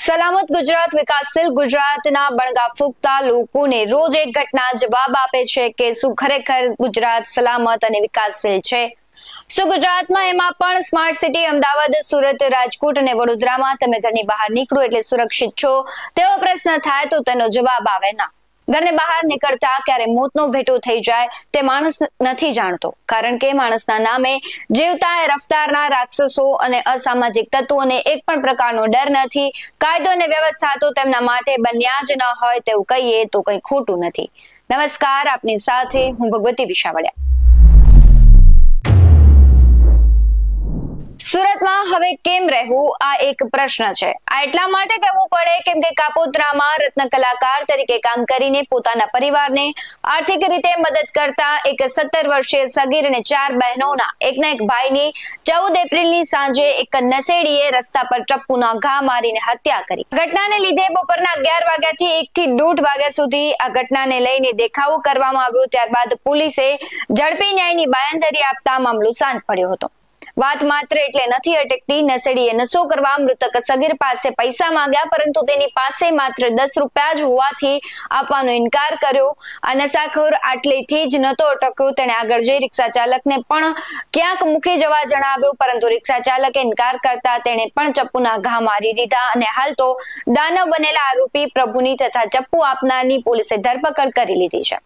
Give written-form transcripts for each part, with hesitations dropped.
સલામત ગુજરાત વિકાસશીલ ગુજરાતના બણગા ફૂંકતા લોકોને રોજ એક ઘટના જવાબ આપે છે કે શું ખરેખર ગુજરાત સલામત અને વિકાસશીલ છે? શું ગુજરાતમાં એમાં પણ સ્માર્ટ સિટી અમદાવાદ, સુરત, રાજકોટ અને વડોદરામાં તમે ઘરની બહાર નીકળો એટલે સુરક્ષિત છો તેવો પ્રશ્ન થાય તો તેનો જવાબ આવે ના. ઘરને બહાર નીકળતા ક્યારે મોતનો ભેટો થઈ જાય તે માણસ નથી જાણતો, કારણ કે માણસના નામે જીવતા રફતારના રાક્ષસો અને અસામાજિક તત્વોને એક પણ પ્રકારનો ડર નથી. કાયદો અને વ્યવસ્થા તો તેમના માટે બન્યા જ ન હોય તેવું કહીએ તો કંઈ ખોટું નથી. નમસ્કાર, આપની સાથે હું ભગવતી વિશાવડિયા. સુરતમાં હવે કેમ રહેવું આ એક પ્રશ્ન છે. આ એટલા માટે કહેવું પડે કેમ કે કાપોદ્રામાં રત્ન કલાકાર તરીકે કામ કરીને પોતાના પરિવારને આર્થિક રીતે મદદ કરતા એક 17 વર્ષીય સગીર અને 4 બહેનોના એકના એક ભાઈની 14 એપ્રિલની સાંજે એક નશેડીએ રસ્તા પર ચપ્પુના ઘા મારીને હત્યા કરી. ઘટનાને લીધે બપોરના 11 વાગ્યાથી 1 થી 1:30 વાગ્યા સુધી આ ઘટનાને લઈને દેખાવો કરવામાં આવ્યો. ત્યારબાદ પોલીસે ઝડપી ન્યાયની બાંયધરી આપતા મામલો શાંત પડ્યો હતો. વાત માત્ર એટલે નથી અટકતી. નશેડીએ નશો કરવા મૃતક સગીર પાસે પૈસા માંગ્યા, પરંતુ તેની પાસે માત્ર 10 રૂપિયા જ હોવાથી આપવાનો ઇનકાર કર્યો. આ નશાખોર આટલેથી જ નતો અટક્યો, તેણે આગળ જઈ રિક્ષા ચાલકને પણ ક્યાંક મૂકી જવા જણાવ્યું, પરંતુ રિક્ષા ચાલકે ઇનકાર કરતા તેણે પણ ચપ્પુના ઘા મારી દીધા અને હાલ તો દાનવ બનેલા આરોપી પ્રભુની તથા ચપ્પુ આપનારની પોલીસે ધરપકડ કરી લીધી છે.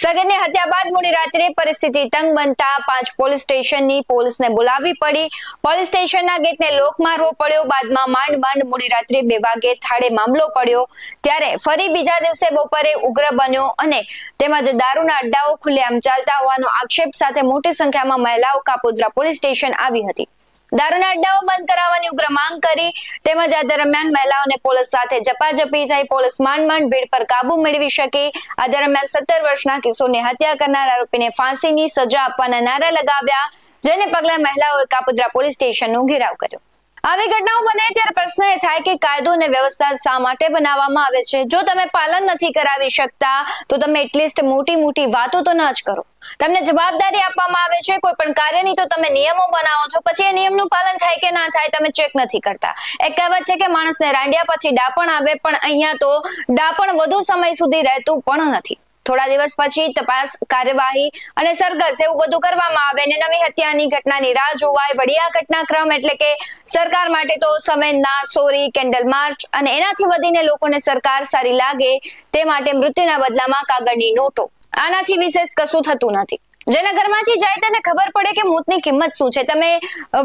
સગીરની હત્યા બાદ મોડી રાત્રે પરિસ્થિતિ તંગ બનતા 5 પોલીસ સ્ટેશનની પોલીસને બોલાવવી પડી. પોલીસ સ્ટેશનના ગેટને લોક મારવો પડ્યો. બાદમાં માંડ મોડી રાત્રે 2 વાગે થાળે મામલો પડ્યો. ત્યારે ફરી બીજા દિવસે બપોરે ઉગ્ર બન્યો અને તેમજ દારૂના અડ્ડાઓ ખુલ્લેઆમ ચાલતા હોવાનો આક્ષેપ સાથે મોટી સંખ્યામાં મહિલાઓ કાપોદ્રા પોલીસ સ્ટેશન આવી હતી. દારૂના અડ્ડાઓ બંધ કરાવવાની ઉગ્ર માંગ કરી. તેમજ આ દરમિયાન મહિલાઓને પોલીસ સાથે ઝપાઝપી થઈ. પોલીસ માંડ ભીડ પર કાબુ મેળવી શકી. આ દરમિયાન 17 વર્ષના કિશોરની હત્યા કરનાર આરોપીને ફાંસીની સજા આપવાના નારા લગાવ્યા, જેને પગલે મહિલાઓએ કાપોદ્રા પોલીસ સ્ટેશનનો ઘેરાવ કર્યો. આવી ઘટનાઓ બને ત્યારે પ્રશ્ન એ થાય કે કાયદો અને વ્યવસ્થા શા માટે બનાવવામાં આવે છે? જો તમે પાલન નથી કરાવી શકતા તો તમે એટલીસ્ટ મોટી વાતો તો ન જ કરો. તમને જવાબદારી આપવામાં આવે છે કોઈ પણ કાર્યની, તો તમે નિયમો બનાવો છો, પછી એ નિયમનું પાલન થાય કે ના થાય તમે ચેક નથી કરતા. એક કહેવત છે કે માણસને રાંડ્યા પછી ડાપણ આવે, પણ અહીંયા તો ડાપણ વધુ સમય સુધી રહેતું પણ નથી. થોડા દિવસ પછી તપાસ, કાર્યવાહી અને સરઘસ એવું બધું કરવામાં આવે અને નવી હત્યાની ઘટનાની રાહ જોવાય. વળી આ ઘટનાક્રમ એટલે કે સરકાર માટે તો સંવેદના, સોરી, કેન્ડલ માર્ચ અને એનાથી વધીને લોકોને સરકાર સારી લાગે તે માટે મૃત્યુના બદલામાં કાગળની નોટો. આનાથી વિશેષ કશું થતું નથી. જેના ઘરમાંથી જાય તેને ખબર પડે કે મોતની કિંમત શું છે. તમે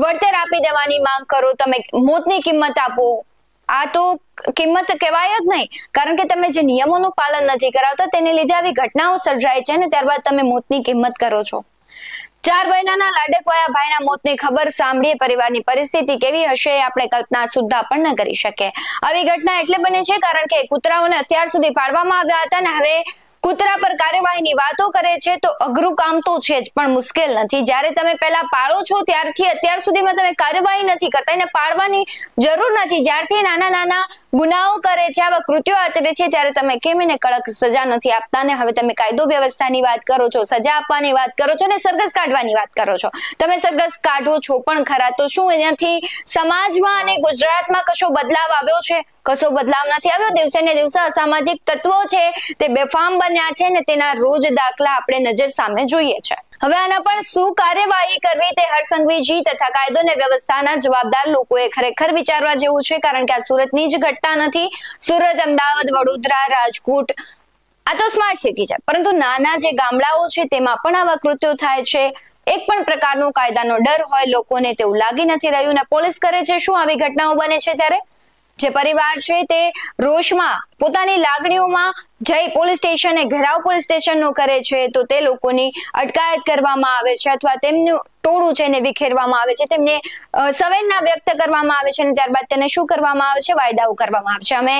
વળતર આપી દેવાની માંગ કરો, તમે મોતની કિંમત આપો, આ તો કિંમત કહેવાય જ નહીં, કારણ કે તમે જે નિયમોનું પાલન નથી કરાવતા તેને લીધે આવી ઘટનાઓ સર્જાય છે ને ત્યારબાદ તમે મોતની કિંમત કરો છો. 4 મહિનાના લાડકવાયા ભાઈના મોતની ખબર સાંભળીએ પરિવારની પરિસ્થિતિ કેવી હશે આપણે કલ્પના સુદ્ધા પણ ન કરી શકે. આવી ઘટના એટલે બને છે કારણ કે કૂતરાઓને અત્યાર સુધી પાડવામાં આવ્યા હતા ને હવે કૂતરા પર કાર્યવાહીની વાતો કરે છે, તો અઘરું કામ તો છે જ, પણ મુશ્કેલ નથી. જ્યારે તમે પહેલા પાળો છો ત્યારથી અત્યાર સુધીમાં તમે કાર્યવાહી નથી કરતા, એને પાળવાની જરૂર નથી. જ્યારથી નાના ગુનાઓ કરે છે, આવા કૃત્યો આચરે છે, ત્યારે તમે કેમ એને કડક સજા નથી આપતા ને હવે તમે કાયદો વ્યવસ્થાની વાત કરો છો, સજા આપવાની વાત કરો છો ને સરઘસ કાઢવાની વાત કરો છો. તમે સરઘસ કાઢો છો પણ ખરા, તો શું એનાથી સમાજમાં અને ગુજરાતમાં કશો બદલાવ આવ્યો છે? કશો બદલાવ નથી આવ્યો. દિવસે ને દિવસે અસામાજિક તત્વો છે તે બેફામ બન્યા છે ને તેના રોજ દાખલા આપણે નજર સામે જોઈએ છે. હવે આના પણ શું કાર્યવાહી કરવી તે હરસંઘવીજી તથા કાયદો અને વ્યવસ્થાના જવાબદાર લોકોએ ખરેખર વિચારવા જેવું છે, કારણ કે આ સુરતની જ ઘટના નથી. સુરત, અમદાવાદ, વડોદરા, રાજકોટ આ તો સ્માર્ટ સિટી છે, પરંતુ નાના જે ગામડાઓ છે તેમાં પણ આવા કૃત્યો થાય છે. એક પણ પ્રકારનો કાયદાનો ડર હોય લોકોને તેવું લાગી નથી રહ્યું ને પોલીસ કરે છે શું આવી ઘટનાઓ બને છે ત્યારે? જે પરિવાર છે તે રોષમાં પોતાની લાગણીઓમાં જઈ પોલીસ સ્ટેશને ઘેરાવ પોલીસ સ્ટેશનનો કરે છે, તો તે લોકોની અટકાયત કરવામાં આવે છે અથવા તેમનું ટોળું છે એને વિખેરવામાં આવે છે, તેમને સંવેદના વ્યક્ત કરવામાં આવે છે અને ત્યારબાદ તેને શું કરવામાં આવે છે? વાયદાઓ કરવામાં આવે છે. અમે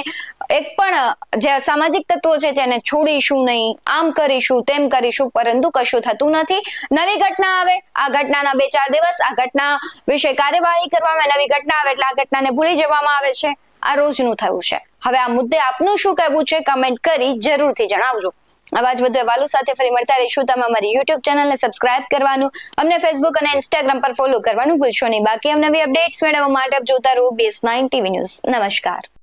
એક પણ જે સામાજિક તત્વો છે તેને છોડીશું નહીં, આમ કરીશું, તેમ કરીશું, પરંતુ કશું થતું નથી. નવી ઘટના આવે, આ ઘટનાના 2-4 દિવસ આ ઘટના વિશે કાર્યવાહી કરવામાં, નવી ઘટના આવે એટલે આ ઘટનાને ભૂલી જવામાં આવે છે. આ રોજનું થયું છે. હવે આ મુદ્દે આપનું શું કહેવું છે કમેન્ટ કરી જરૂરથી જણાવજો. આવા જ વધુ અહેવાલો સાથે ફરી મળતા રહીશું. તમે અમારી YouTube ચેનલને સબસ્ક્રાઇબ કરવાનું, અમને Facebook અને Instagram પર ફોલો કરવાનું ભૂલશો નહીં. બાકી નવી અપડેટ્સ મેળવવા માટે જોતા રહો BS9 TV ન્યૂઝ. નમસ્કાર.